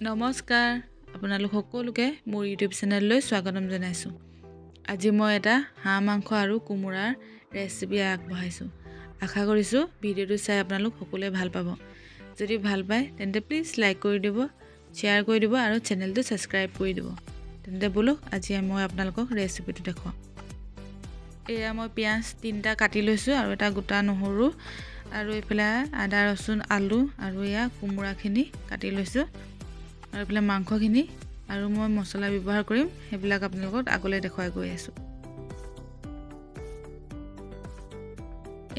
নমস্কাৰ আপোনালোক সকলোকে মোৰ ইউটিউব চেনেললৈ স্বাগতম জনাইছোঁ। আজি মই এটা হাঁহ মাংস আৰু কোমোৰাৰ ৰেচিপি আগবঢ়াইছোঁ। আশা কৰিছোঁ ভিডিঅ'টো চাই আপোনালোক সকলোৱে ভাল পাব। যদি ভাল পায় তেন্তে প্লিজ লাইক কৰি দিব, শ্বেয়াৰ কৰি দিব আৰু চেনেলটো ছাবস্ক্ৰাইব কৰি দিব। তেন্তে বলক আজি মই আপোনালোকক ৰেচিপিটো দেখুৱাওঁ। এয়া মই পিঁয়াজ 3টা কাটি লৈছোঁ আৰু এটা গোটা নহৰু আৰু এইফালে আদা ৰচুন আলু আৰু এয়া কোমোৰাখিনি কাটি লৈছোঁ আৰু এইফালে মাংসখিনি আৰু মই মছলা ব্যৱহাৰ কৰিম সেইবিলাক আপোনালোকক আগলৈ দেখুৱাই গৈ আছোঁ।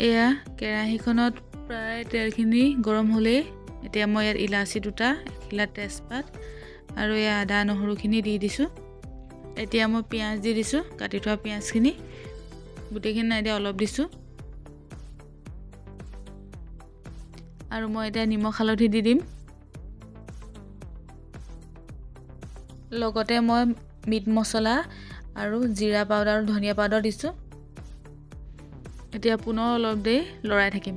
এয়া কেৰাহীখনত প্ৰায় তেলখিনি গৰম হ'লেই এতিয়া মই ইয়াত ইলাচি 2টা, এখিলা তেজপাত আৰু এয়া আদা নহৰুখিনি দি দিছোঁ। এতিয়া মই পিঁয়াজ দি দিছোঁ, কাটি থোৱা পিঁয়াজখিনি গোটেইখিনি নাই দিয়া, অলপ দিছোঁ আৰু মই এতিয়া নিমখ হালধি দি দিম। লগতে মই মিট মছলা আৰু জিৰা পাউডাৰ আৰু ধনিয়া পাউডাৰ দিছোঁ। এতিয়া পুনৰ অলপ দেৰি লৰাই থাকিম।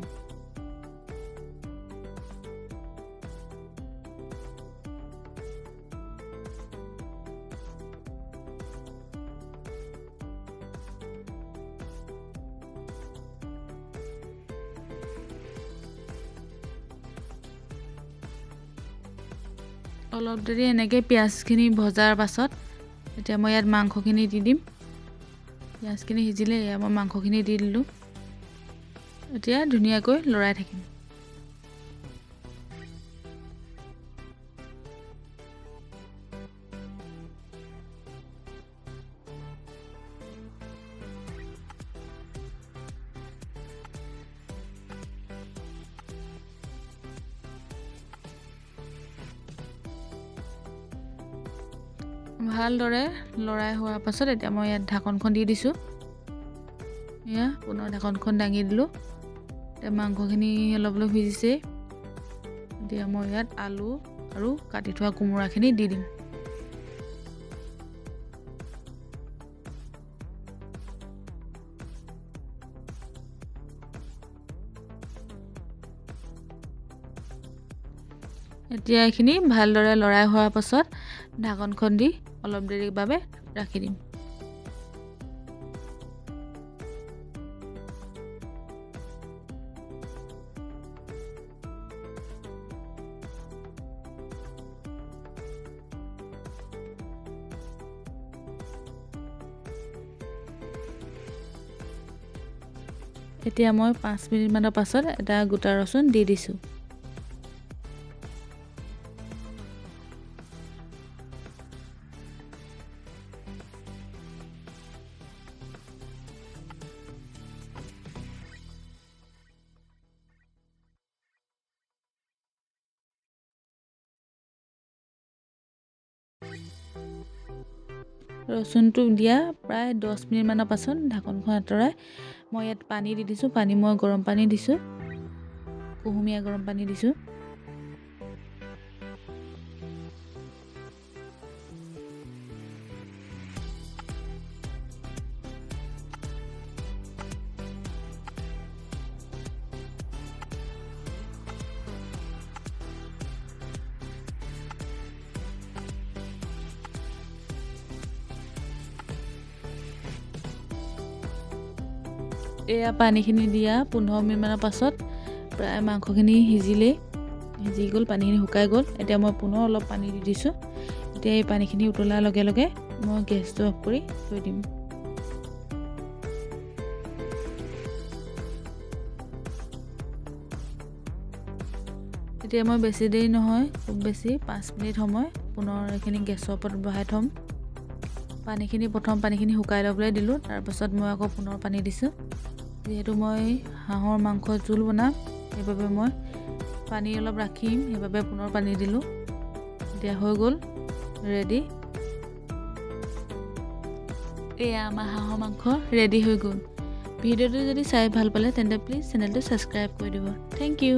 অলপ দেৰি এনেকৈ পিঁয়াজখিনি ভজাৰ পাছত এতিয়া মই ইয়াত মাংসখিনি দি দিম। পিঁয়াজখিনি সিজিলে এয়া মই মাংসখিনি দি দিলোঁ। এতিয়া ধুনীয়াকৈ লৰাই থাকিম। ভালদৰে লৰাই হোৱাৰ পাছত এতিয়া মই ইয়াত ঢাকনখন দি দিছোঁ। এয়া পুনৰ ঢাকনখন দাঙি দিলোঁ। এতিয়া মাংসখিনি অলপ অলপ সিজিছে। এতিয়া মই ইয়াত আলু আৰু কাটি থোৱা কোমোৰাখিনি দি দিম। এতিয়া এইখিনি ভালদৰে লৰাই হোৱাৰ পাছত ঢাকনখন দি অলপ দেৰিৰ বাবে ৰাখি দিম। এতিয়া মই 5 মিনিটমানৰ পাছত এটা গোটা ৰচুন দি দিছোঁ। ৰচুনটো দিয়া প্ৰায় 10 মিনিটমানৰ পাছত ঢাকনখন আঁতৰাই মই ইয়াত পানী দি দিছোঁ। পানী মই গৰম পানী দিছোঁ, কুহুমীয়া গৰম পানী দিছোঁ। এয়া পানীখিনি দিয়া 15 মিনিটমানৰ পাছত প্ৰায় মাংসখিনি সিজি গ'ল, পানীখিনি শুকাই গ'ল। এতিয়া মই পুনৰ অলপ পানী দি দিছোঁ। এতিয়া এই পানীখিনি উতলাৰ লগে লগে মই গেছটো অফ কৰি থৈ দিম। এতিয়া মই বেছি দেৰি নহয়, খুব বেছি 5 মিনিট সময় পুনৰ এইখিনি গেছৰ ওপৰত বহাই থ'ম। পানীখিনি শুকাই ল'বলৈ দিলোঁ, তাৰপাছত মই আকৌ পুনৰ পানী দিছোঁ। যিহেতু মই হাঁহৰ মাংস জোল বনাম সেইবাবে মই পানী অলপ ৰাখিম, সেইবাবে পুনৰ পানী দিলোঁ। এতিয়া হৈ গ'ল ৰেডি। এয়া আমাৰ হাঁহৰ মাংস ৰেডি হৈ গ'ল। ভিডিঅ'টো যদি চাই ভাল পালে তেন্তে প্লিজ চেনেলটো ছাবস্ক্ৰাইব কৰি দিব। Thank U.